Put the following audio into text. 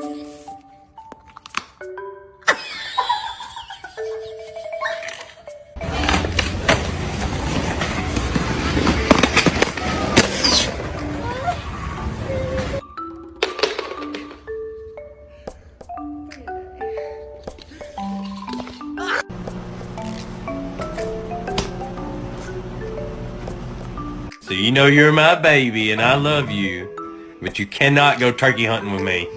So you know you're my baby and I love you, but you cannot go turkey hunting with me.